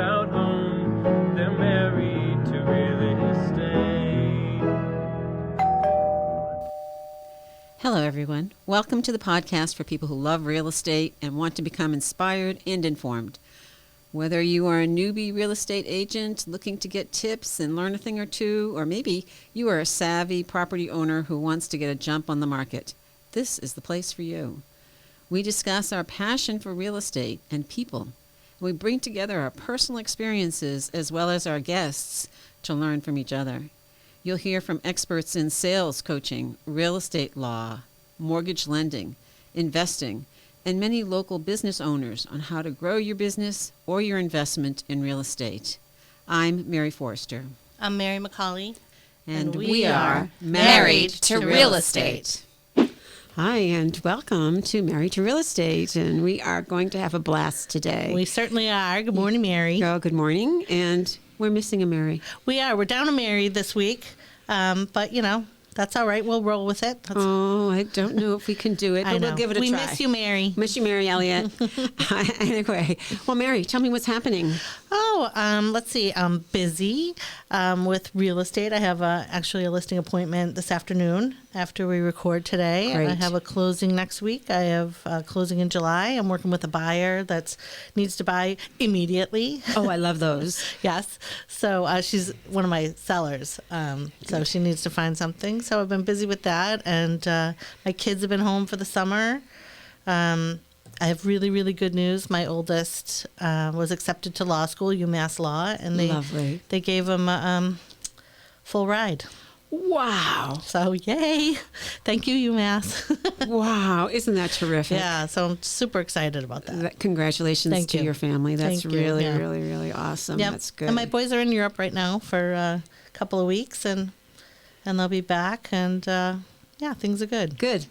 about home. They're married to real estate. Hello, everyone. Welcome to the podcast for people who love real estate and want to become inspired and informed. Whether you are a newbie real estate agent looking to get tips and learn a thing or two, or maybe you are a savvy property owner who wants to get a jump on the market, this is the place for you. We discuss our passion for real estate and people. We bring together our personal experiences as well as our guests to learn from each other. You'll hear from experts in sales coaching, real estate law, mortgage lending, investing, and many local business owners on how to grow your business or your investment in real estate. I'm Mary Forrester. I'm Mary McCauley. And we are Married to Real Estate. Hi, and welcome to Married to Real Estate. And we are going to have a blast today. We certainly are. Good morning, Mary. Oh, good morning. And we're missing a Mary. We are. We're down a Mary this week. But, you know, that's all right. We'll roll with it. Oh, I don't know if we can do it, but we'll give it a try. We miss you, Mary. Miss you, Mary Elliott. Anyway, well, Mary, tell me what's happening. Let's see. I'm busy with real estate. I have actually a listing appointment this afternoon after we record today. Great. I have a closing next week. I have a closing in July. I'm working with a buyer that needs to buy immediately. Oh, I love those. Yes. So she's one of my sellers. So she needs to find something. So I've been busy with that. And my kids have been home for the summer. I have really, really good news. My oldest was accepted to law school, UMass Law, and they gave him a full ride. Wow. So, yay. Thank you, UMass. Wow. Isn't that terrific? Yeah, so I'm super excited about that. Congratulations to your family. That's really, really, really awesome. Yep. That's good. And my boys are in Europe right now for a couple of weeks, and they'll be back, and things are good. Good.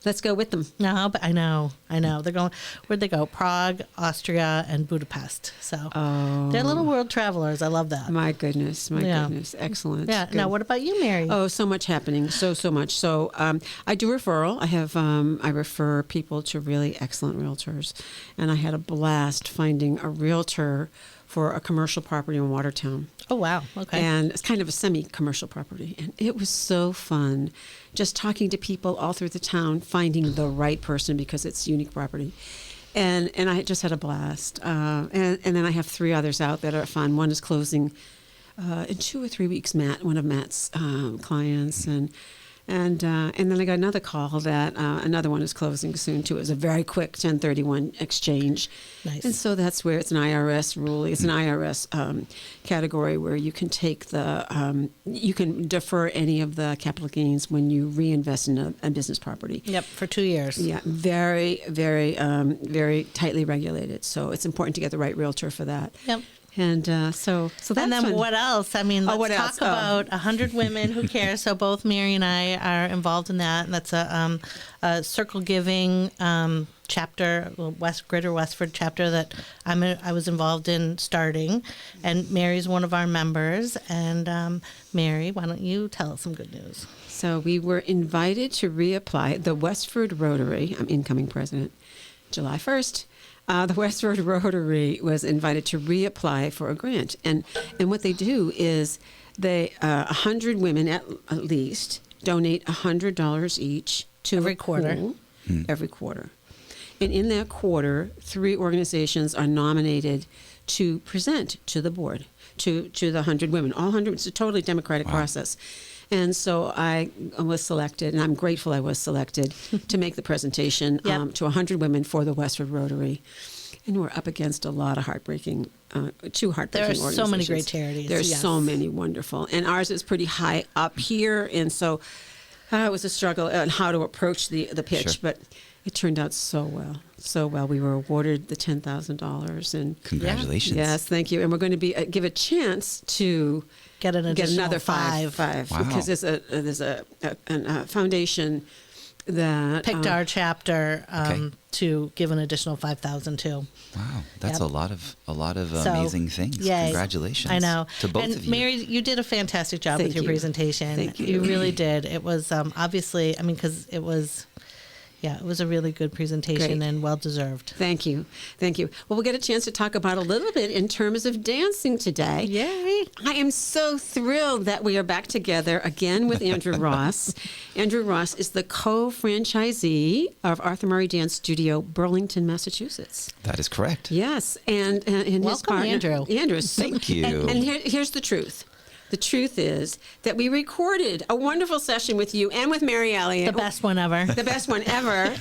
Let's go with them. No, but I know. They're going, where'd they go? Prague, Austria, and Budapest. So they're little world travelers. I love that. My goodness. Excellent. Yeah. Good. Now, what about you, Mary? Oh, so much happening. So much. So I do referral. I refer people to really excellent realtors. And I had a blast finding a realtor for a commercial property in Watertown. Oh, wow. Okay. And it's kind of a semi-commercial property. And it was so fun just talking to people all through the town, finding the right person because it's unique property. And I just had a blast. And then I have 3 others out that are fun. One is closing in 2 or 3 weeks, one of Matt's clients. And then I got another call that another one is closing soon, too. It was a very quick 1031 exchange. Nice. And so that's where it's an IRS rule. It's an IRS category where you can take you can defer any of the capital gains when you reinvest in a business property. Yep, for 2 years. Yeah, very, very, very tightly regulated. So it's important to get the right realtor for that. Yep. And so that's and then fun. What else? I mean, let's talk about 100 Women Who Care. So both Mary and I are involved in that. And that's a circle giving chapter, Greater Westford chapter that I was involved in starting. And Mary's one of our members. And Mary, why don't you tell us some good news? So we were invited to reapply the Westford Rotary. I'm incoming president, July 1st. The Westford Rotary was invited to reapply for a grant. And what they do is 100 women at least donate $100 each to every quarter. Every quarter. And in that quarter, 3 organizations are nominated to present to the board, to the 100 women. All 100, it's a totally democratic process. And so I was selected, and I'm grateful I was selected to make the presentation to 100 women for the Westford Rotary. And we're up against a lot of two heartbreaking organizations. There are so many great charities. There's so many wonderful. And ours is pretty high up here, and so it was a struggle on how to approach the pitch. Sure. But it turned out so well. So well. We were awarded the $10,000. And congratulations. Yes, thank you. And we're going to give a chance to get another five. Wow. Because there's a foundation that picked our chapter to give an additional $5,000 too. Wow, that's a lot of amazing things. Yay. Congratulations! I know. To both of you. Mary, you did a fantastic job with your presentation. Thank you. You really did. It was obviously, I mean, because it was Yeah, it was a really good presentation Great. and well-deserved. Thank you. Thank you. Well, we'll get a chance to talk about a little bit in terms of dancing today. Yay. I am so thrilled that we are back together again with Andrew Ross. Andrew Ross is the co-franchisee of Arthur Murray Dance Studio, Burlington, Massachusetts. That is correct. Yes, and his Welcome, partner, Andrew. Andrew, Thank you. And here's the truth. The truth is that we recorded a wonderful session with you and with Mary Elliott. The best one ever. The best one ever.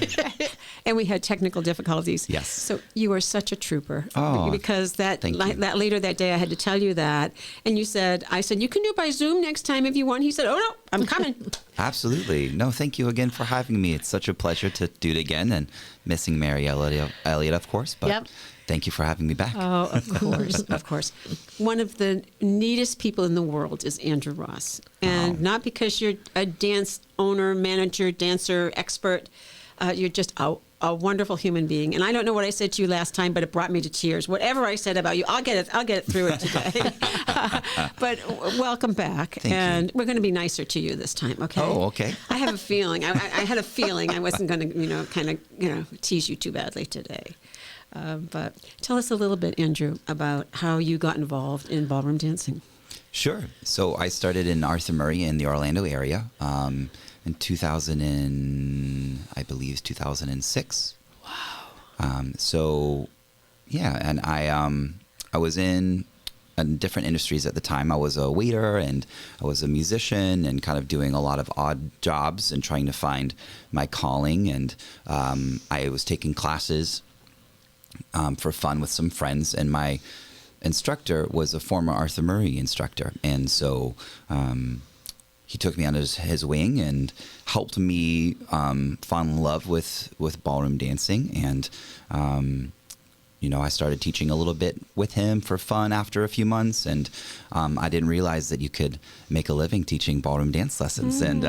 And we had technical difficulties. Yes. So you are such a trooper. Oh, because that thank you. that later that day I had to tell you that. And you said, I said, you can do it by Zoom next time if you want. He said, oh, no, I'm coming. Absolutely. No, thank you again for having me. It's such a pleasure to do it again, and missing Mary Elliott, of course. But Yep. thank you for having me back. Oh, of course, of course. One of the neatest people in the world is Andrew Ross. And not because you're a dance owner, manager, dancer, expert. You're just a wonderful human being. And I don't know what I said to you last time, but it brought me to tears. Whatever I said about you, I'll get it through it today. But welcome back. Thank you. We're going to be nicer to you this time, okay? Oh, okay. I have a feeling. I had a feeling I wasn't going to, kind of, tease you too badly today. But tell us a little bit, Andrew, about how you got involved in ballroom dancing. Sure. So I started in Arthur Murray in the Orlando area in 2006. Wow. So, yeah, and I was in different industries at the time. I was a waiter and I was a musician and kind of doing a lot of odd jobs and trying to find my calling. And I was taking classes for fun with some friends, and my instructor was a former Arthur Murray instructor, and so he took me under his wing and helped me fall in love with ballroom dancing. And I started teaching a little bit with him for fun after a few months, and I didn't realize that you could make a living teaching ballroom dance lessons. And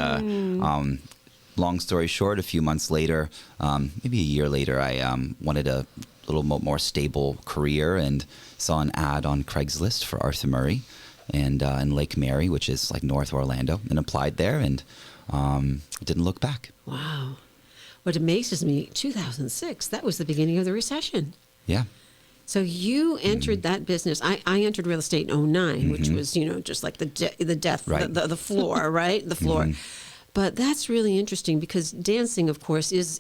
long story short, a few months later, maybe a year later, I wanted a little more stable career and saw an ad on Craigslist for Arthur Murray and in Lake Mary, which is like North Orlando, and applied there and didn't look back. Wow. What amazes me, 2006, that was the beginning of the recession. Yeah. So you entered that business. I entered real estate in 09, which was, just like the death, Right. the floor, right? The floor. But that's really interesting because dancing, of course, is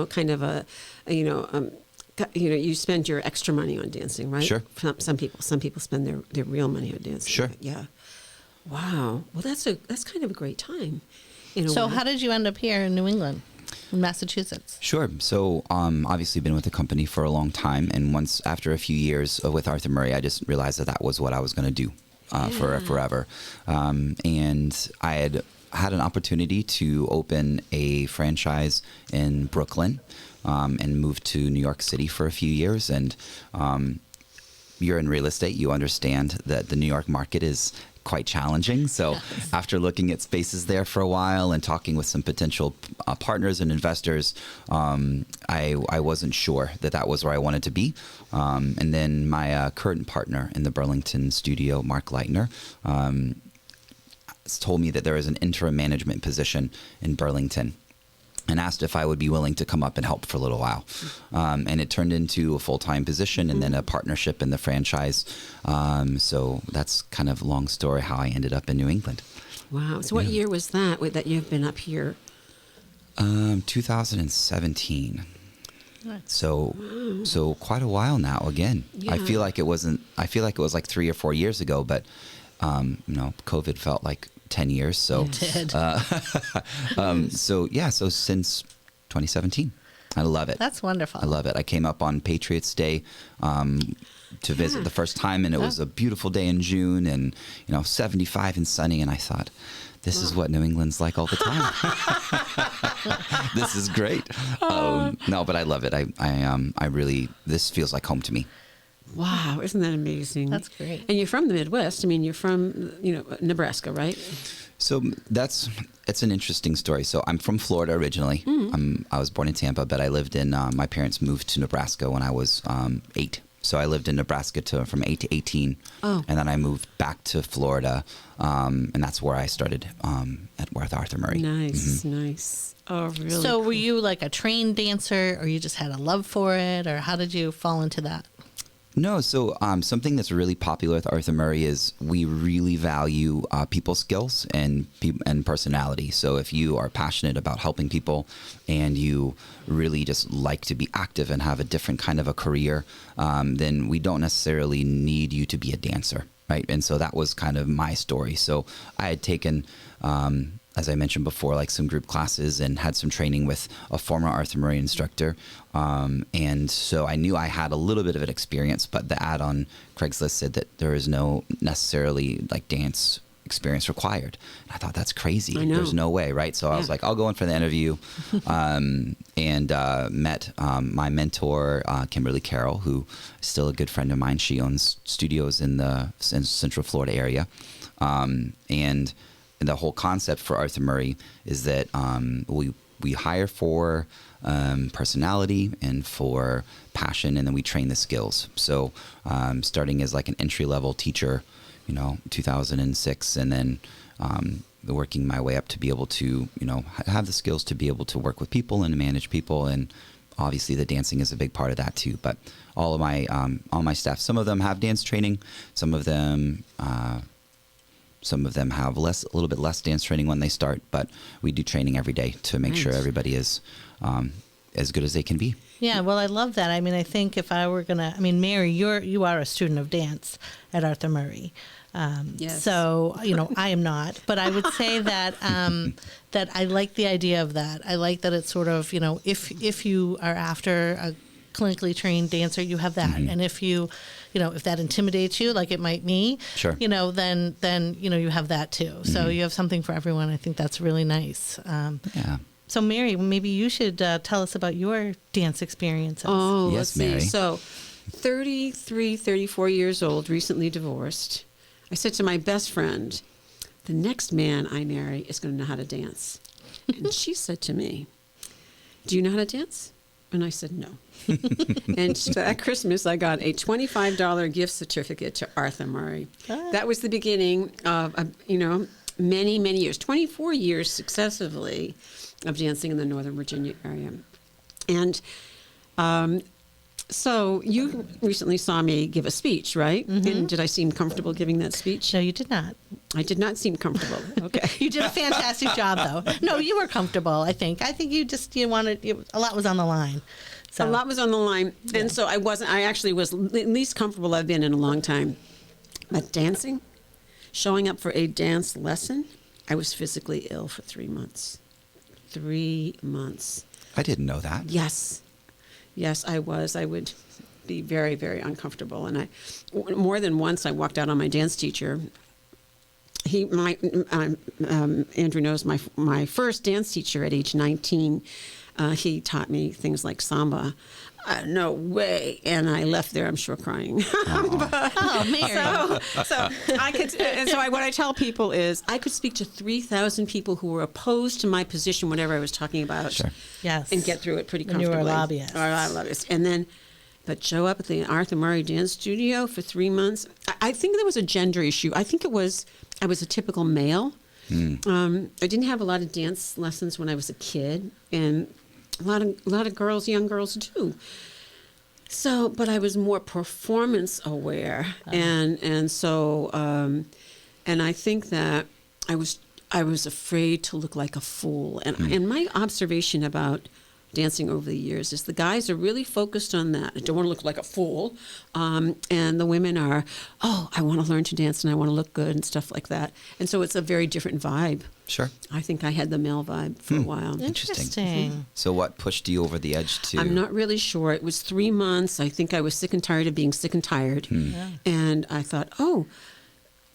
kind of you spend your extra money on dancing, right? Sure. Some people spend their real money on dancing. Sure. Yeah. Wow. Well, that's kind of a great time. So how did you end up here in New England, in Massachusetts? Sure. So obviously been with the company for a long time, and once after a few years with Arthur Murray, I just realized that was what I was going to do for forever. And I had an opportunity to open a franchise in Brooklyn and moved to New York City for a few years. And you're in real estate, you understand that the New York market is quite challenging. So after looking at spaces there for a while and talking with some potential partners and investors, I wasn't sure that was where I wanted to be. And then my current partner in the Burlington studio, Mark Leitner, told me that there is an interim management position in Burlington and asked if I would be willing to come up and help for a little while. And it turned into a full-time position and then a partnership in the franchise. So that's kind of a long story how I ended up in New England. Wow. So what year was that you've been up here? 2017. So quite a while now again. Yeah. I feel like it was like 3 or 4 years ago, but COVID felt like 10 years. So It did. So since 2017. I love it. That's wonderful. I love it. I came up on Patriots Day to visit the first time, and it was a beautiful day in June, and 75 and sunny, and I thought, this is what New England's like all the time. This is great. No, but I love it. I really, this feels like home to me. Wow, isn't that amazing? That's great. And you're from the Midwest. I mean, you're from, Nebraska, right? So it's an interesting story. So I'm from Florida originally. I was born in Tampa, but I lived my parents moved to Nebraska when I was 8. So I lived in Nebraska from 8 to 18. Oh. And then I moved back to Florida. And that's where I started with Arthur Murray. Nice, nice. Oh, really? So cool. were you like a trained dancer, or you just had a love for it, or how did you fall into that? No, so something that's really popular with Arthur Murray is we really value people skills and personality. So if you are passionate about helping people and you really just like to be active and have a different kind of a career, then we don't necessarily need you to be a dancer, right? And so that was kind of my story. So I had taken as I mentioned before, like some group classes and had some training with a former Arthur Murray instructor. And so I knew I had a little bit of an experience, but the ad on Craigslist said that there is no necessarily like dance experience required. And I thought, that's crazy. I know. There's no way, right? So I was like, I'll go in for the interview and met my mentor, Kimberly Carroll, who is still a good friend of mine. She owns studios in the Central Florida area. And the whole concept for Arthur Murray is that we hire for personality and for passion, and then we train the skills. So starting as like an entry-level teacher, 2006, and then working my way up to be able to, have the skills to be able to work with people and manage people. And obviously the dancing is a big part of that too. But all my staff, some of them have dance training, some of them have a little bit less dance training when they start, but we do training every day to make sure everybody is as good as they can be. Yeah, well, I love that. I mean, I think if I were Mary, you are a student of dance at Arthur Murray. Yes. So, I am not, but I would say that that I like the idea of that. I like that it's sort of, if you are after a clinically trained dancer, you have that. Mm-hmm. And if you, if that intimidates you, like it might me, sure. Then you have that too. Mm-hmm. So you have something for everyone. I think that's really nice. Yeah. So Mary, maybe you should tell us about your dance experiences. Oh, Yes, let's see. Mary. So 34 years old, recently divorced. I said to my best friend, the next man I marry is going to know how to dance. And she said to me, do you know how to dance? And I said, no. And so at Christmas, I got a $25 gift certificate to Arthur Murray. Ah. That was the beginning of, many, many years, 24 years successively of dancing in the Northern Virginia area. And so you recently saw me give a speech, right? Mm-hmm. And did I seem comfortable giving that speech? No, you did not. I did not seem comfortable. Okay. You did a fantastic job, though. No, you were comfortable, I think. I think you wanted, a lot was on the line. So. A lot was on the line. Yeah. And so I actually was the least comfortable I've been in a long time. But dancing, showing up for a dance lesson, I was physically ill for 3 months. 3 months. I didn't know that. Yes. Yes, I was. I would be very, very uncomfortable. And more than once, I walked out on my dance teacher. Andrew knows my first dance teacher at age 19. He taught me things like samba. No way. And I left there, I'm sure, crying. Mary. So I could, and so what I tell people is I could speak to 3,000 people who were opposed to my position, whatever I was talking about. Sure. Yes. And get through it pretty When comfortably. you were a lobbyist. Or a lobbyist. And then, but show up at the Arthur Murray Dance Studio for 3 months. I think there was a gender issue. I think I was a typical male. I didn't have a lot of dance lessons when I was a kid, and a lot of girls, young girls do. So, but I was more performance aware, and so and I think that I was afraid to look like a fool. And my observation about dancing over the years is the guys are really focused on that. I don't want to look like a fool, and the women are, I want to learn to dance and I want to look good and stuff like that. And so it's a very different vibe. Sure. I think I had the male vibe for a while. Interesting. So what pushed you over the edge to? I'm not really sure. It was 3 months. I think I was sick and tired of being sick and tired. Yeah. And I thought,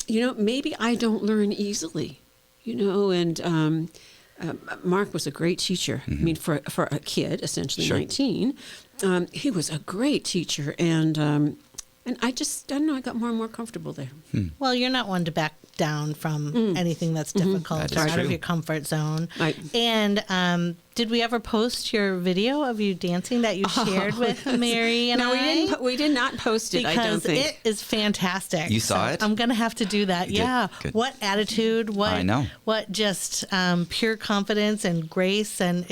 maybe I don't learn easily, and Mark was a great teacher. I mean, for a kid, essentially Sure. 19, he was a great teacher. And And I don't know, I got more and more comfortable there. Well, you're not one to back down from anything that's difficult That is or out true. of your comfort zone. Right. And did we ever post your video of you dancing that you shared with Mary and No, I? we did not post it, I don't Because think. it is fantastic. You saw it? I'm going to have to do that. You did? Yeah. Good. What attitude, I know. what just pure confidence and grace, and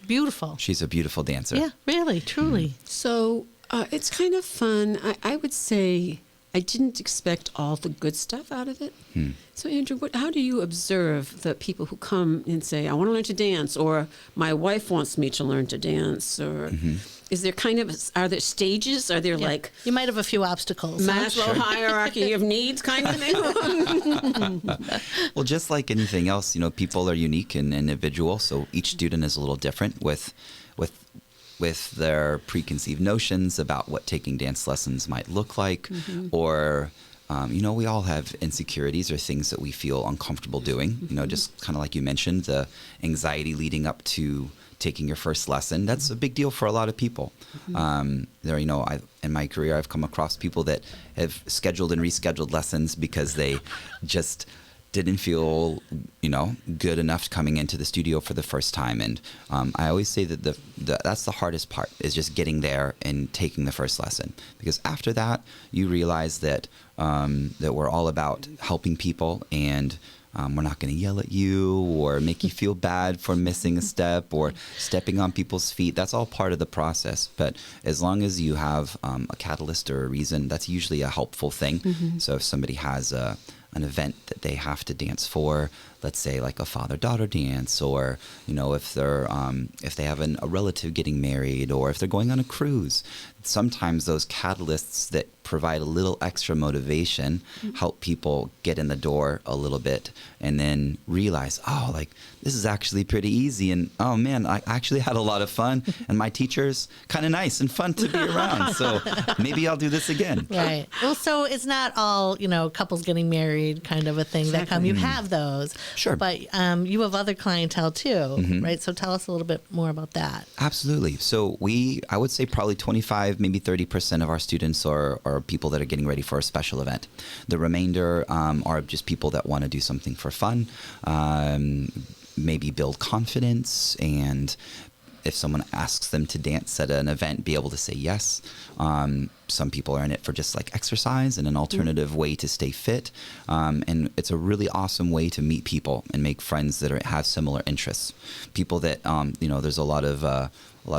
beautiful. She's a beautiful dancer. Yeah, really, truly. So it's kind of fun. I would say I didn't expect all the good stuff out of it. So, Andrew, how do you observe the people who come and say, I want to learn to dance, or my wife wants me to learn to dance, or is there are there stages? Are there Yeah. like You might have a few obstacles. huh? Maslow hierarchy of needs kind of thing? Well, just like anything else, people are unique and individual. So each student is a little different with their preconceived notions about what taking dance lessons might look like, or we all have insecurities or things that we feel uncomfortable doing. Just kind of like you mentioned, the anxiety leading up to taking your first lesson. That's a big deal for a lot of people. In my career, I've come across people that have scheduled and rescheduled lessons because they just didn't feel, good enough coming into the studio for the first time. And I always say that that's the hardest part, is just getting there and taking the first lesson. Because after that, you realize that that we're all about helping people, and we're not going to yell at you or make you feel bad for missing a step or stepping on people's feet. That's all part of the process. But as long as you have a catalyst or a reason, that's usually a helpful thing. So if somebody has an event that they have to dance for, let's say like a father-daughter dance, or if they have a relative getting married, or if they're going on a cruise, sometimes those catalysts that provide a little extra motivation help people get in the door a little bit, and then realize, this is actually pretty easy, and oh man, I actually had a lot of fun, and my teacher's kind of nice and fun to be around, so maybe I'll do this again. Right. Well, so it's not all, couples getting married kind of a thing that come. You have those. Sure. But you have other clientele too, right? So tell us a little bit more about that. Absolutely. So I would say probably 25, maybe 30% of our students are people that are getting ready for a special event. The remainder are just people that want to do something for fun, maybe build confidence, and if someone asks them to dance at an event, be able to say yes. Some people are in it for just like exercise and an alternative way to stay fit. And it's a really awesome way to meet people and make friends that have similar interests. People that, there's a lot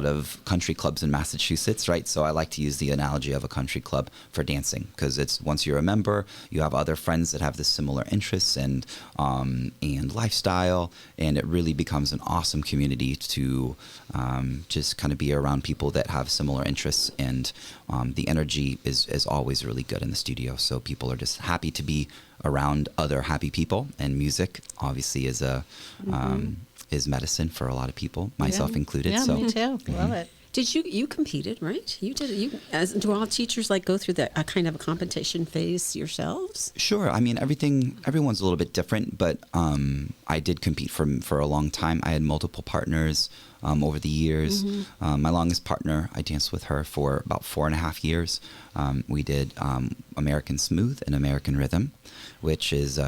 of country clubs in Massachusetts, right? So I like to use the analogy of a country club for dancing, because it's once you're a member, you have other friends that have the similar interests and lifestyle, and it really becomes an awesome community to just kind of be around people that have similar interests, and the energy is always really good in the studio. So people are just happy to be around other happy people, and music obviously is is medicine for a lot of people, myself included. Yeah, so me too. Love it. Did you competed, right? You did it. Do all teachers go through that kind of a competition phase yourselves? Sure. I mean, everyone's a little bit different, but I did compete for a long time. I had multiple partners over the years. My longest partner, I danced with her for about 4.5 years. We did American Smooth and American Rhythm, which is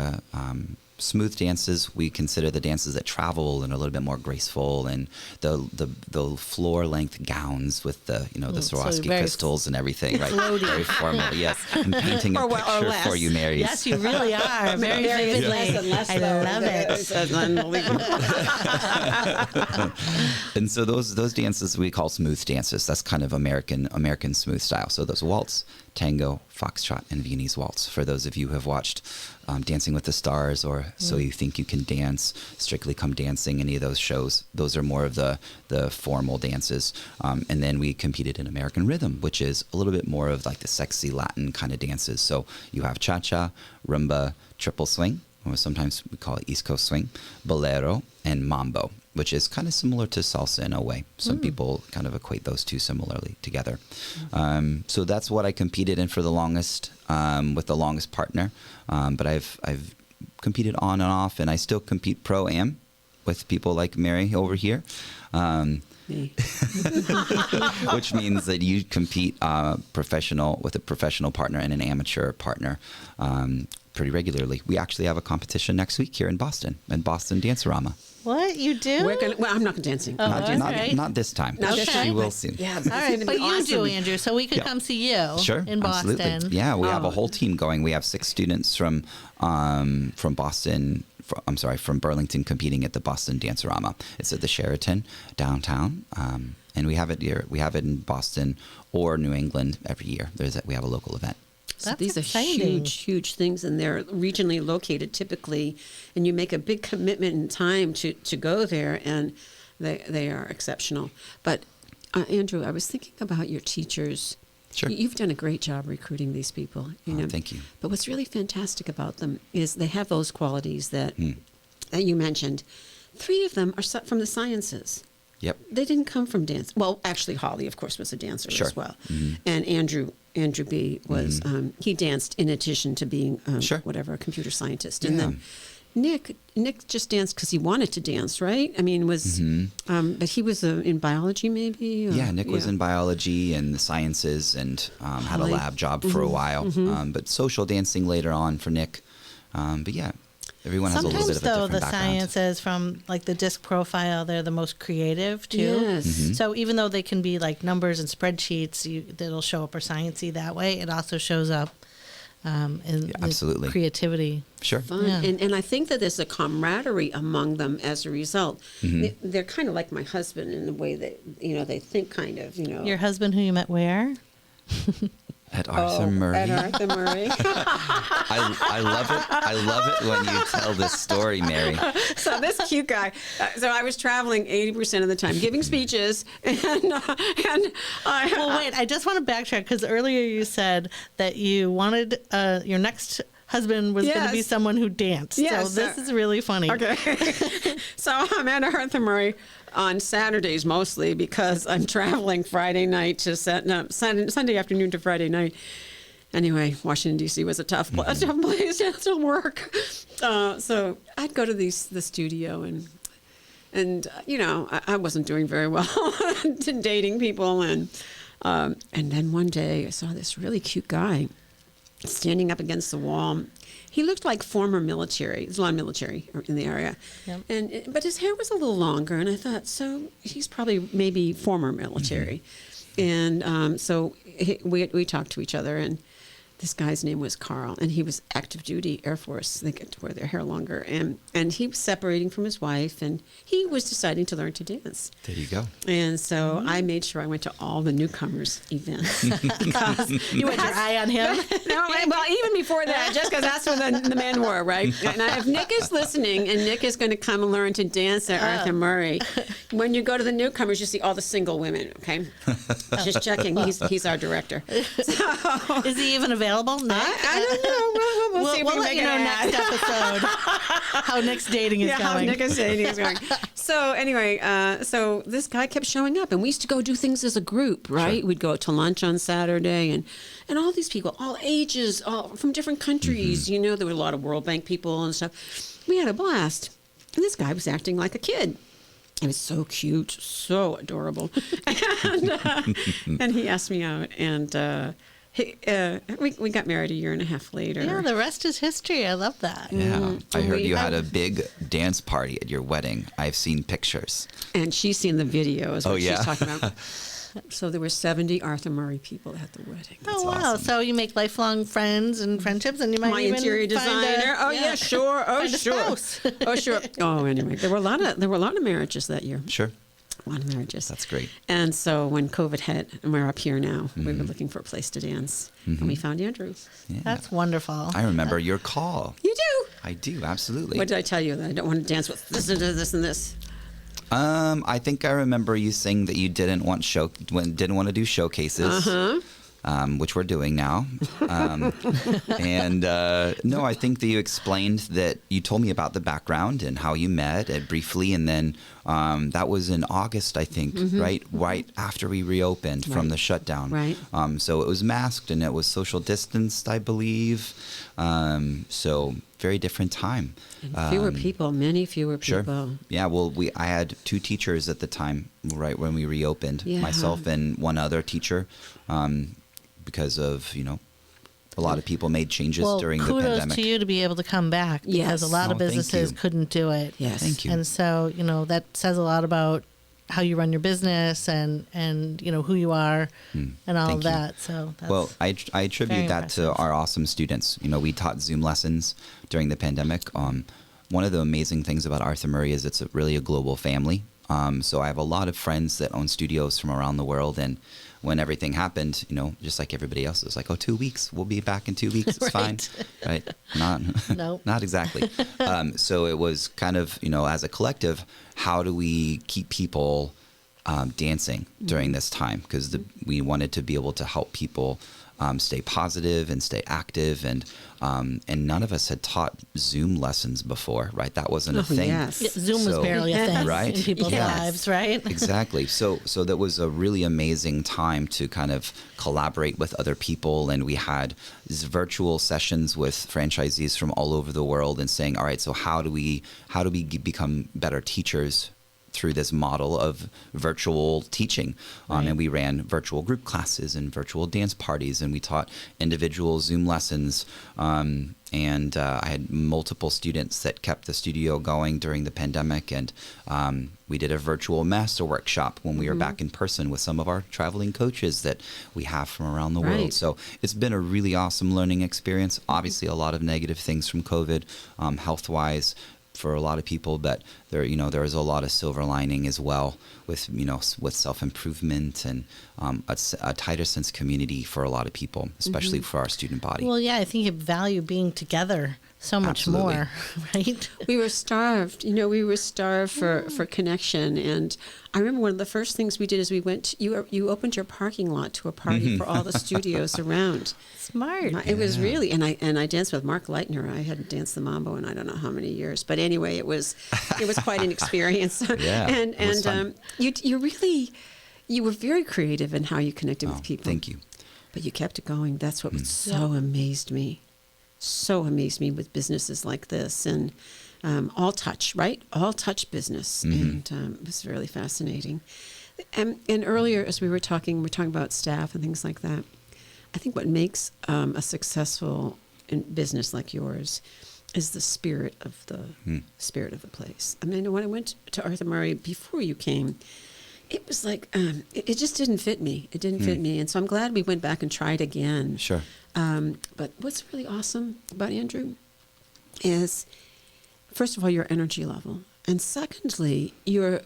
smooth dances. We consider the dances that travel and are a little bit more graceful, and the floor length gowns with the the Swarovski crystals and everything, right? Very formal. Yes, I'm painting a picture for you, Mary. Yes, you really are. Very vividly. I love it. And so those dances we call smooth dances. That's kind of American smooth style. So those waltz, tango, foxtrot, and Viennese waltz. For those of you who have watched Dancing with the Stars or So You Think You Can Dance, Strictly Come Dancing, any of those shows, those are more of the formal dances. And then we competed in American Rhythm, which is a little bit more of like the sexy Latin kind of dances. So you have cha-cha, rumba, triple swing, or sometimes we call it East Coast swing, bolero, and mambo, which is kind of similar to salsa in a way. Some people kind of equate those two similarly together. So that's what I competed in for the longest, with the longest partner. But I've competed on and off, and I still compete pro-am with people like Mary over here. Me. which means that you compete with a professional partner and an amateur partner pretty regularly. We actually have a competition next week here in Boston Dancerama. What you do? Well, I'm not dancing. Oh, Not this time. Not this time. She will soon. Yeah, All right, but you do, Andrew, so we could Yeah. come see you Sure, in Boston. absolutely. Yeah, we have a whole team going. We have 6 students from Boston. From Burlington competing at the Boston Dancerama. It's at the Sheraton downtown, and we have it here. We have it in Boston or New England every year. We have a local event. So That's these exciting. are huge things, and they're regionally located typically, and you make a big commitment in time to go there, and they are exceptional. But Andrew, I was thinking about your teachers. Sure. You've done a great job recruiting these people. You know. Thank you. But what's really fantastic about them is they have those qualities that you mentioned. 3 of them are from the sciences. Yep. They didn't come from dance. Well, actually, Holly, of course, was a dancer Sure. as well, and Andrew B was he danced in addition to being Sure. a computer scientist, and Yeah. then Nick just danced because he wanted to dance, right? I mean, but he was in biology, maybe. Yeah, Nick was in biology and the sciences, and had a Holly. lab job for a while. But social dancing later on for Nick. But yeah, everyone has a little Sometimes, bit of a though, different the background. sciences from like the disc profile, they're the most creative too. Yes. So even though they can be like numbers and spreadsheets, that'll show up or sciencey that way. It also shows up in the absolutely. creativity. Sure. Fun. Yeah. And I think that there's a camaraderie among them as a result. They're kind of like my husband in the way that they think kind of. Your husband, who you met where? At Arthur Murray. At Arthur Murray. I love it. I love it when you tell this story, Mary. So this cute guy. So I was traveling 80% of the time, giving speeches, and I. Well, wait, I just want to backtrack because earlier you said that you wanted your next husband was going to be Yes. someone who danced. Yes, So this is really funny. Okay. So I'm at Arthur Murray on Saturdays mostly because I'm traveling Friday night to Sunday afternoon to Friday night. Anyway, Washington, D.C. was a tough place to work. So I'd go to the studio and I wasn't doing very well dating people. And then one day I saw this really cute guy standing up against the wall. He looked like former military. There's a lot of military in the area. Yep. But his hair was a little longer, and I thought, so he's probably maybe former military. And so we talked to each other, and this guy's name was Carl, and he was active duty Air Force. They get to wear their hair longer. And he was separating from his wife, and he was deciding to learn to dance. There you go. And so I made sure I went to all the newcomers events. Because You had your eye on him. no, well, even before that, just because that's what the men were, right? And if Nick is listening, and Nick is going to come and learn to dance at Arthur Murray, when you go to the newcomers, you see all the single women, okay? Just checking. He's our director. So, Is he even available? Nick? I don't know. We'll see if we we'll can let make you it know an next ad. episode how Nick's dating is Yeah, how going. Nick is dating is going. So anyway, so this guy kept showing up, and we used to go do things as a group, right? Sure. We'd go to lunch on Saturday, and all these people, all ages, all from different countries. There were a lot of World Bank people and stuff. We had a blast. And this guy was acting like a kid. He was so cute, so adorable, and he asked me out, and we got married a year and a half later. Yeah, the rest is history. I love that. Yeah. I heard We you have- had a big dance party at your wedding. I've seen pictures. And she's seen the videos. Oh, What yeah? she's talking about. So there were 70 Arthur Murray people at the wedding. Oh, wow. awesome. So you make lifelong friends and friendships, and you might My even interior find designer. Oh yeah, sure. Oh find a sure. spouse. Oh sure. Oh anyway, there were a lot of marriages that year. Sure. A lot of marriages. That's great. And so when COVID hit, and we're up here now, we were looking for a place to dance, and we found Andrew. Yeah. That's wonderful. I remember your call. You do. I do, absolutely. What did I tell you? That I don't want to dance with this and this and this. I think I remember you saying that you didn't want to do showcases, which we're doing now. And no, I think that you explained that you told me about the background and how you met briefly, and then That was in August, I think, right after we reopened from the shutdown. Right. So it was masked and it was social distanced, I believe. So very different time. And fewer people, many fewer people. Sure. Yeah. Well, I had 2 teachers at the time, right when we reopened. Yeah. Myself and one other teacher, because of a lot of people made changes during the kudos pandemic. to you to be able to come back because Yes. a lot of Oh, thank businesses you. couldn't do it. Yes. Thank you. And so, that says a lot about how you run your business and who you are and all Thank of you. that. So that's Well, I very attribute that to impressive. our awesome students. We taught Zoom lessons during the pandemic. One of the amazing things about Arthur Murray is it's really a global family. So I have a lot of friends that own studios from around the world. And when everything happened, just like everybody else, it was like, 2 weeks. We'll be back in 2 weeks. It's fine. Right? Nope. Not exactly. So it was kind of, as a collective, how do we keep people dancing during this time? Because we wanted to be able to help people stay positive and stay active. And none of us had taught Zoom lessons before, right? That wasn't a thing. Yes. Yeah, Zoom was So- barely a thing Right? in people's Yes. lives, right? Exactly. So that was a really amazing time to kind of collaborate with other people. And we had these virtual sessions with franchisees from all over the world and saying, all right, so how do we become better teachers through this model of virtual teaching? Right. And we ran virtual group classes and virtual dance parties, and we taught individual Zoom lessons. And I had multiple students that kept the studio going during the pandemic. And we did a virtual master workshop when we were back in person with some of our traveling coaches that we have from around the Right. world. So it's been a really awesome learning experience. Obviously, a lot of negative things from COVID, health-wise, for a lot of people, but there is a lot of silver lining as well with with self-improvement and a tighter sense of community for a lot of people, especially for our student body. Well, yeah, I think you value being together so much Absolutely. more, right? We were starved. We were starved for connection. And I remember one of the first things we did is we went. You opened your parking lot to a party for all the studios around. Smart. It was really, and I danced with Mark Leitner. I hadn't danced the mambo in I don't know how many years, but anyway, it was quite an experience. Yeah, and it was fun. you were very creative in how you connected Oh, with people. thank you. But you kept it going. That's what so amazed me. So amazed me with businesses like this and all touch, right? All touch business, and it was really fascinating. And earlier, as we're talking about staff and things like that. I think what makes a successful business like yours is the spirit of the place. I mean, when I went to Arthur Murray before you came, it was like it just didn't fit me. It didn't fit me, and so I'm glad we went back and tried again. Sure. But what's really awesome about Andrew is, first of all, your energy level, and secondly, your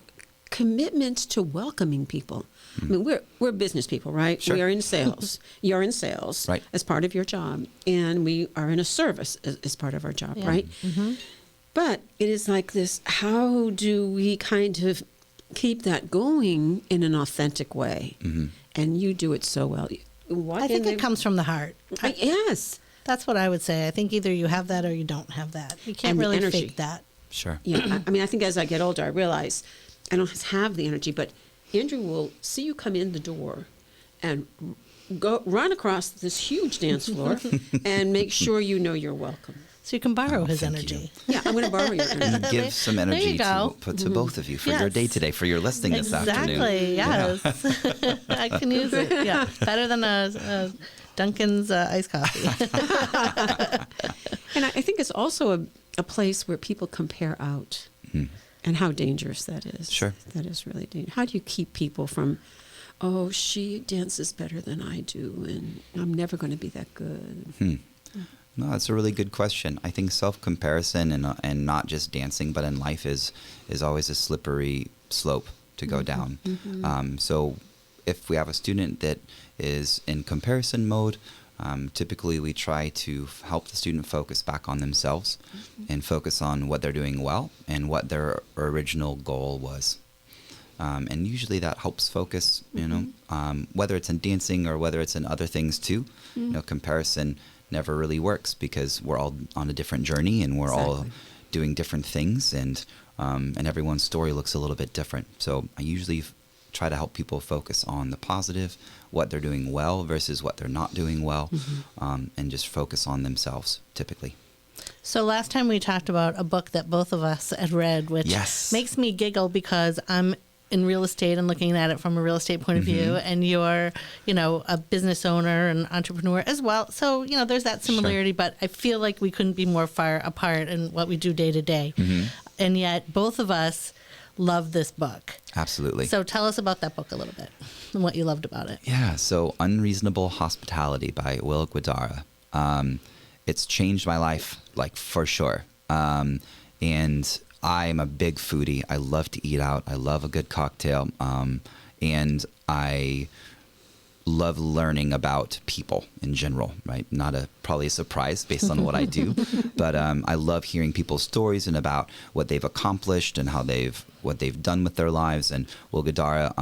commitment to welcoming people. I mean, we're business people, right? Sure. We are in sales. You're in sales Right. as part of your job, and we are in a service as part of our job, Yeah. right? But it is like this: how do we kind of keep that going in an authentic way? And you do it so well. I think it comes from the heart. Yes. That's what I would say. I think either you have that or you don't have that. You can't And the really energy. fake that. Sure. Yeah, I mean, I think as I get older, I realize I don't have the energy, but Andrew will see you come in the door and run across this huge dance floor and make sure you know you're welcome. So you can borrow his thank energy. Yeah, I'm going to borrow your energy. Give some There energy you go. to both of you for your Yes. day today, for your listening this afternoon. Exactly. Yes. I can use it. Yeah. Better than a Dunkin's iced coffee. And I think it's also a place where people compare out and how dangerous that is. Sure. That is really dangerous. How do you keep people from, oh, she dances better than I do, and I'm never going to be that good? No, that's a really good question. I think self-comparison and not just dancing, but in life is always a slippery slope to go down. So if we have a student that is in comparison mode, typically we try to help the student focus back on themselves and focus on what they're doing well and what their original goal was. And usually that helps focus, whether it's in dancing or whether it's in other things too. Comparison never really works because we're all on a different journey and we're all doing different things, and everyone's story looks a little bit different. So I usually try to help people focus on the positive, what they're doing well versus what they're not doing well, and just focus on themselves typically. So last time we talked about a book that both of us had read, which makes me giggle because I'm in real estate and looking at it from a real estate point of view, and you're, a business owner and entrepreneur as well. So, there's that similarity, but I feel like we couldn't be more far apart in what we do day to day. And yet both of us love this book. Absolutely. So tell us about that book a little bit and what you loved about it. Yeah. So Unreasonable Hospitality by Will Guidara. It's changed my life, like, for sure. And I'm a big foodie. I love to eat out. I love a good cocktail. And I love learning about people in general, right? Probably a surprise based on what I do, but I love hearing people's stories and about what they've accomplished and what they've done with their lives. And Will Guidara,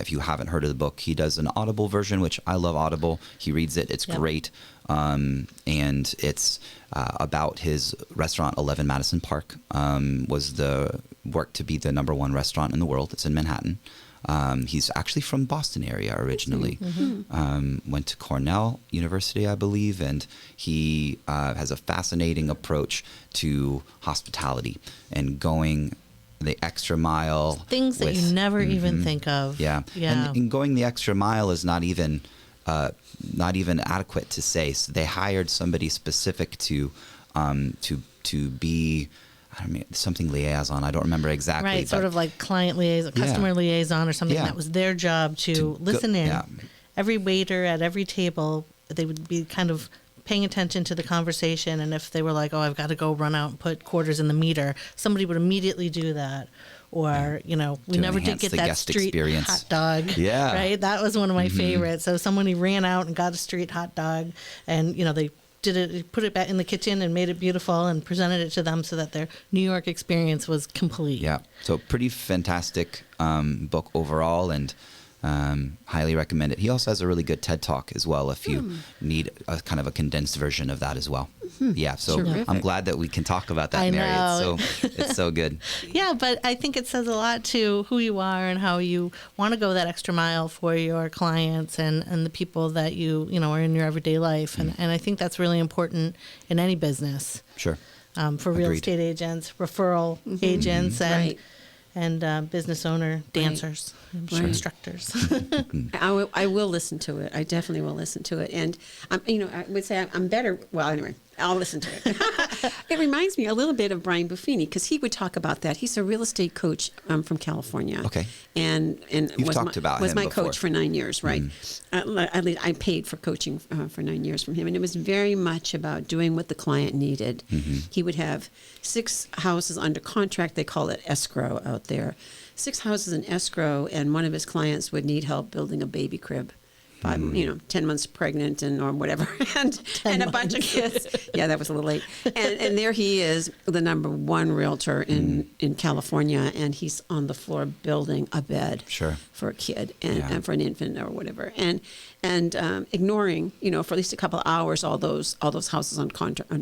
if you haven't heard of the book, he does an Audible version, which I love Audible. He reads it. It's great. And it's about his restaurant, 11 Madison Park, worked to be the #1 restaurant in the world. It's in Manhattan. He's actually from Boston area originally. Went to Cornell University, I believe, and he has a fascinating approach to hospitality and going the extra mile. Things that you never even think of. Yeah. And going the extra mile is not even adequate to say. So they hired somebody specific to be, I don't know, something liaison. I don't remember exactly. Right, sort of like client liaison, customer liaison or something. That was their job to listen in. Yeah. Every waiter at every table, they would be kind of paying attention to the conversation, and if they were like, I've got to go run out and put quarters in the meter, somebody would immediately do that. Or, we never did get that street experience. Hot dog. Yeah. Right? That was one of my favorites. So somebody ran out and got a street hot dog, and, they put it back in the kitchen and made it beautiful and presented it to them so that their New York experience was complete. Yeah. So pretty fantastic book overall, and highly recommend it. He also has a really good TED Talk as well if you need a kind of a condensed version of that as well. Yeah, so I'm glad that we can talk about that, Mary. It's so good. Yeah, but I think it says a lot to who you are and how you want to go that extra mile for your clients and the people that you are in your everyday life. And I think that's really important in any business. Sure. For real estate agents, referral agents, and business owner, dancers, instructors. I will listen to it. I definitely will listen to it. And, I would say I'm better. Well, anyway, I'll listen to it. It reminds me a little bit of Brian Buffini, because he would talk about that. He's a real estate coach from California. Okay. And You've talked about was him my before. Coach for 9 years, right? At least I paid for coaching for 9 years from him. And it was very much about doing what the client needed. He would have 6 houses under contract. They call it escrow out there. 6 houses in escrow, and one of his clients would need help building a baby crib. 10 months pregnant or whatever, and a bunch of kids. Yeah, that was a little late. And there he is, the #1 realtor in California, and he's on the floor building a bed for a kid and for an infant or whatever, and ignoring, for at least a couple of hours all those houses under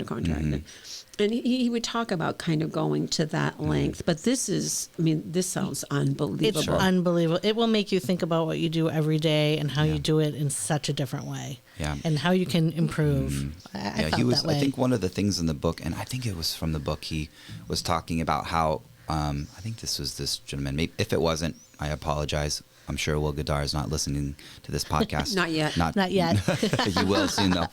contract. And he would talk about kind of going to that length. But this sounds unbelievable. It's unbelievable. It will make you think about what you do every day and how you do it in such a different way. Yeah. And how you can improve. I felt that way. I think one of the things in the book, and I think it was from the book, he was talking about how, I think this was this gentleman. Maybe, if it wasn't, I apologize. I'm sure Will Guidara is not listening to this podcast. Not yet. Not yet. He will soon, though.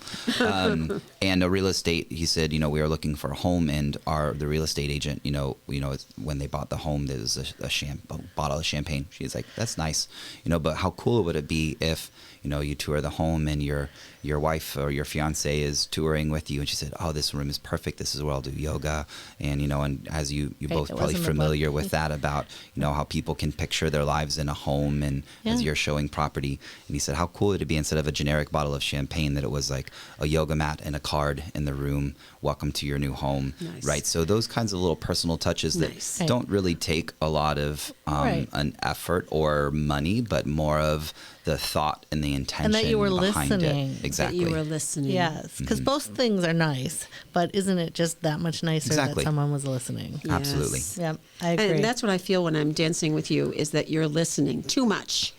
And a real estate, he said, we were looking for a home, and the real estate agent, when they bought the home, there was a bottle of champagne. She's like, that's nice, but how cool would it be if, you tour the home and your wife or your fiance is touring with you, and she said, oh, this room is perfect. This is where I'll do yoga. And, and as you both probably familiar with that about, how people can picture their lives in a home and as you're showing property. And he said, how cool would it be instead of a generic bottle of champagne that it was like a yoga mat and a card in the room, welcome to your new home, right? So those kinds of little personal touches that don't really take a lot of an effort or money, but more of the thought and the intention and that you were behind listening. it. Exactly. That you were listening. Yes, because both things are nice, but isn't it just that much nicer that someone was listeing? Yes. Absolutely. Yep, I agree. And that's what I feel when I'm dancing with you, is that you're listening too much.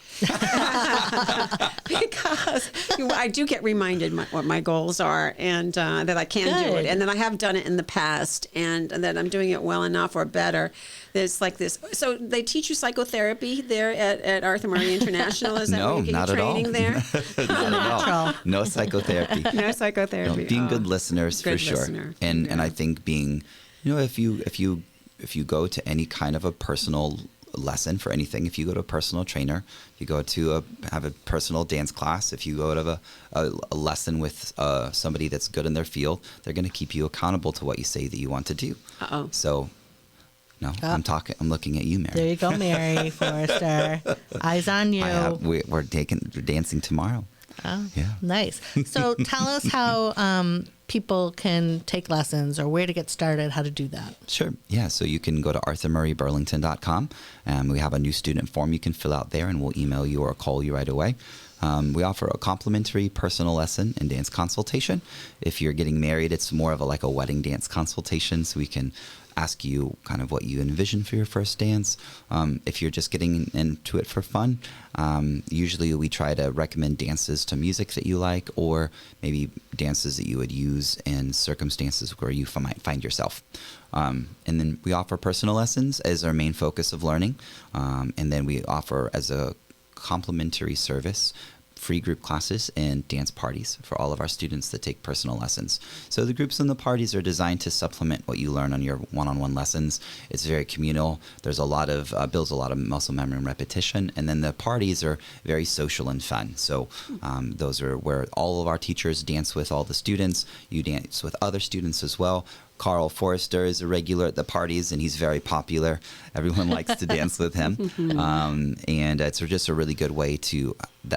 Because I do get reminded what my goals are, and that I can do it, and that I have done it in the past, and that I'm doing it well enough or better. There's like this. So they teach you psychotherapy there at Arthur Murray International. Is that No, where you get not your at all. training there? Not at all. No psychotherapy. No psychotherapy. No, being good listeners good for sure. listener. And I think being, if you go to any kind of a personal lesson for anything, if you go to a personal trainer, you go to have a personal dance class, if you go to a lesson with somebody that's good in their field, they're going to keep you accountable to what you say that you want to do. So no, I'm looking at you, Mary. There you go, Mary Forrester. Eyes on you. We're dancing tomorrow. Oh, yeah. Nice. So tell us how people can take lessons, or where to get started, how to do that. Sure. Yeah. So you can go to arthurmurrayburlington.com, and we have a new student form you can fill out there, and we'll email you or call you right away. We offer a complimentary personal lesson and dance consultation. If you're getting married, it's more of like a wedding dance consultation, so we can ask you kind of what you envision for your first dance. If you're just getting into it for fun, usually we try to recommend dances to music that you like, or maybe dances that you would use in circumstances where you might find yourself. And then we offer personal lessons as our main focus of learning. And then we offer as a complimentary service free group classes and dance parties for all of our students that take personal lessons. So the groups and the parties are designed to supplement what you learn on your one-on-one lessons. It's very communal. There's a lot of, builds a lot of muscle memory and repetition. And then the parties are very social and fun. So those are where all of our teachers dance with all the students. You dance with other students as well. Carl Forrester is a regular at the parties, and he's very popular. Everyone likes to dance with him. And it's just a really good way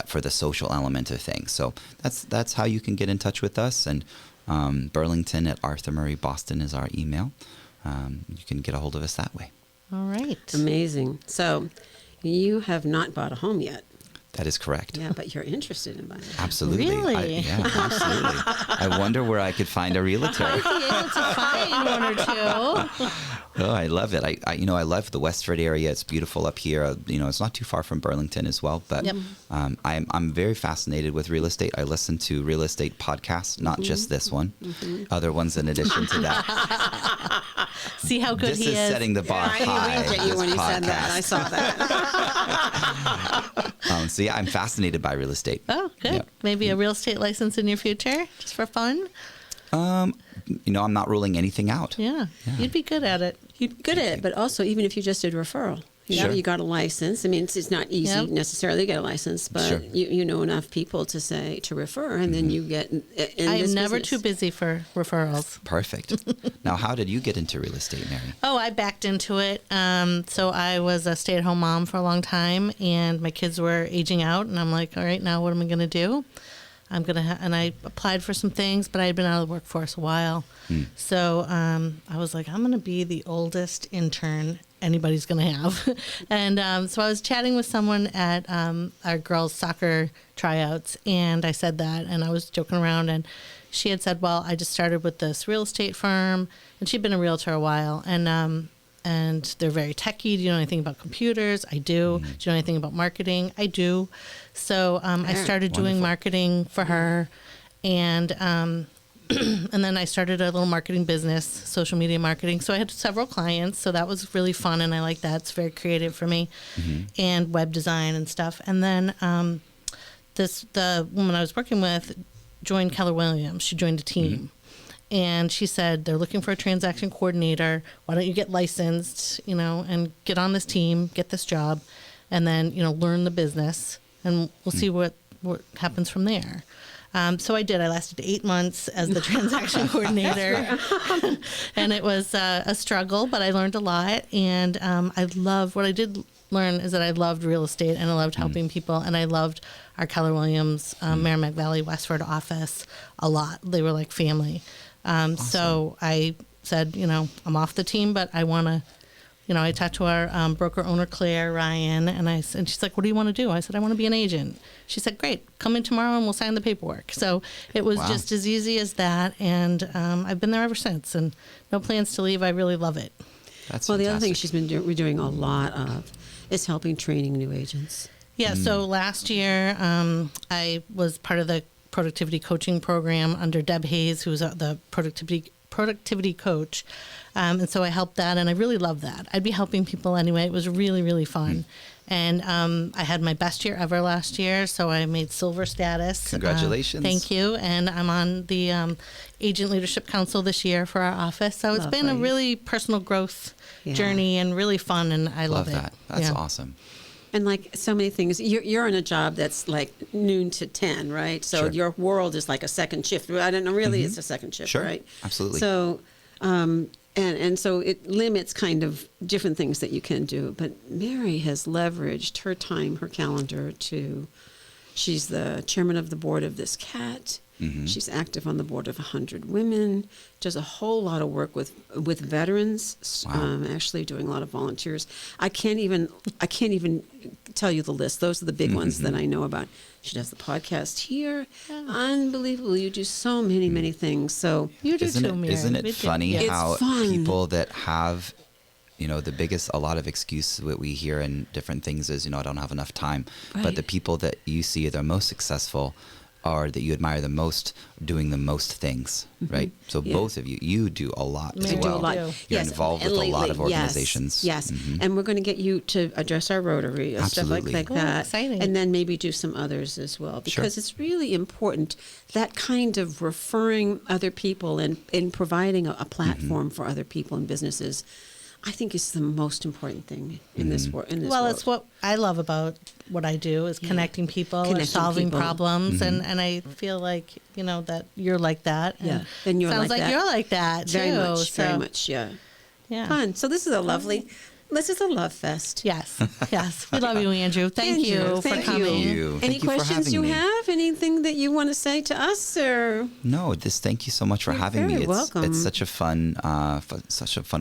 for the social element of things. So that's how you can get in touch with us. And Burlington at Arthur Murray Boston is our email. You can get a hold of us that way. All right. Amazing. So you have not bought a home yet. That is correct. Yeah, but you're interested in buying it. Really? Absolutely. Absolutely. I wonder where I could find a realtor. I'd be able to find one or two. Oh, I love it. I love the Westford area. It's beautiful up here. It's not too far from Burlington as well. But I'm very fascinated with real estate. I listen to real estate podcasts, not just this one, other ones in addition to that. See how good this he is. Setting the bar high. I winked at you when he said that. I saw that. So yeah, I'm fascinated by real estate. Oh, good. Yep. Maybe a real estate license in your future, just for fun. I'm not ruling anything out. Yeah. You'd be good at it. You're good at it, but also even if you just did referral, you got a license. I mean, it's not easy necessarily to get a license, but you know enough people to refer, and then you get in I'm never business. too busy for referrals. Perfect. Now, how did you get into real estate, Mary? Oh, I backed into it. So I was a stay-at-home mom for a long time, and my kids were aging out, and I'm like, all right, now what am I going to do? And I applied for some things, but I had been out of the workforce a while. So I was like, I'm going to be the oldest intern anybody's going to have. And so I was chatting with someone at our girls' soccer tryouts, and I said that, and I was joking around, and she had said, well, I just started with this real estate firm, and she'd been a realtor a while, and they're very techy. Do you know anything about computers? I do. Do you know anything about marketing? I do. So I started doing marketing for her, and and then I started a little marketing business, social media marketing. So I had several clients, so that was really fun, and I like that. It's very creative for me, and web design and stuff. And then the woman I was working with joined Keller Williams. She joined a team. And she said, they're looking for a transaction coordinator. Why don't you get licensed, and get on this team, get this job, and then, learn the business, and we'll see what happens from there. So I did. I lasted 8 months as the transaction coordinator, and it was a struggle, but I learned a lot, and I love what I did. learn is that I loved real estate and I loved helping people, and I loved our Keller Williams, Merrimack Valley, Westford office a lot. They were like family. So I said, I'm off the team, but I want to, I talked to our broker owner, Claire Ryan, and she's like, what do you want to do? I said, I want to be an agent. She said, great, come in tomorrow and we'll sign the paperwork. So it was just as easy as that. And I've been there ever since, and no plans to leave. I really love it. That's well, fantastic. The other thing she's been we're doing a lot of is helping training new agents. Yeah. So last year, I was part of the productivity coaching program under Deb Hayes, who's the productivity coach. And so I helped that, and I really love that. I'd be helping people anyway. It was really, really fun. And I had my best year ever last year, so I made silver status. Congratulations. Thank you. And I'm on the Agent Leadership Council this year for our office. So it's been a really personal growth journey and really fun, and I love it. Love that. That's awesome. And like so many things, you're in a job that's like noon to 10, right? So your world is like a second shift. I don't know, really it's a second shift, right? Absolutely. So, and so it limits kind of different things that you can do. But Mary has leveraged her time, her calendar she's the chairman of the board of this CAT. She's active on the board of 100 Women, does a whole lot of work with veterans, actually doing a lot of volunteers. I can't even tell you the list. Those are the big ones that I know about. She does the podcast here. Unbelievable. You do so many things. So you do too, Mary. Isn't it funny how people that have a lot of excuse that we hear in different things is, I don't have enough time. Right. But the people that you see are the most successful or that you admire the most doing the most things, right? So both of you do a lot as well. Do a lot. You're involved with a lot of organizations. Yes. And we're going to get you to address our Rotary, stuff like that. Exciting. And then maybe do some others as well, because it's really important, that kind of referring other people and providing a platform for other people and businesses, I think is the most important thing in this world. It's what I love about what I do is connecting people and solving problems, and I feel like that you're like that. And you're sounds like that. You're like that too. Very much. Yeah. Fun. So this is a lovely. This is a love fest. Yes. We love you, Andrew. Thank you for coming. Any questions you have? Anything that you want to say to us, or? No, thank you so much for having me. You're welcome. It's such a fun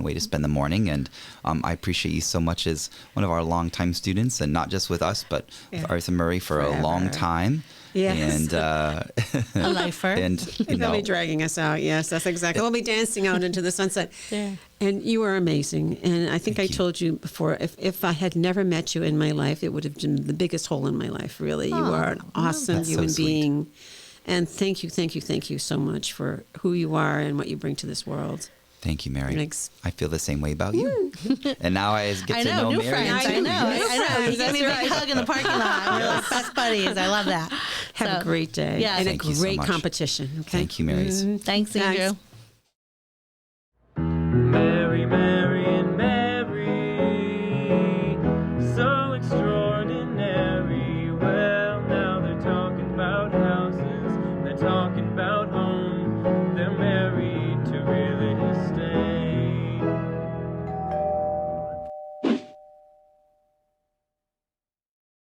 way to spend the morning, and I appreciate you so much as one of our longtime students, and not just with us, but with Arthur Murray for a long time. Yes. And a lifer. And they'll be dragging us out. Yes, that's exactly. We'll be dancing out into the sunset. Yeah. And you are amazing. And I think I told you before, if I had never met you in my life, it would have been the biggest hole in my life, really. You are an awesome human being. And thank you so much for who you are and what you bring to this world. Thank you, Mary. Thanks. I feel the same way about you. And now I get to know new Mary. Friends. I know. You gave me a big right. hug in the parking lot. We're like best buddies. I love that. Have a great day. Yeah. And Thank a you so great much. competition. Okay? Thank you, Mary. Thanks, Andrew.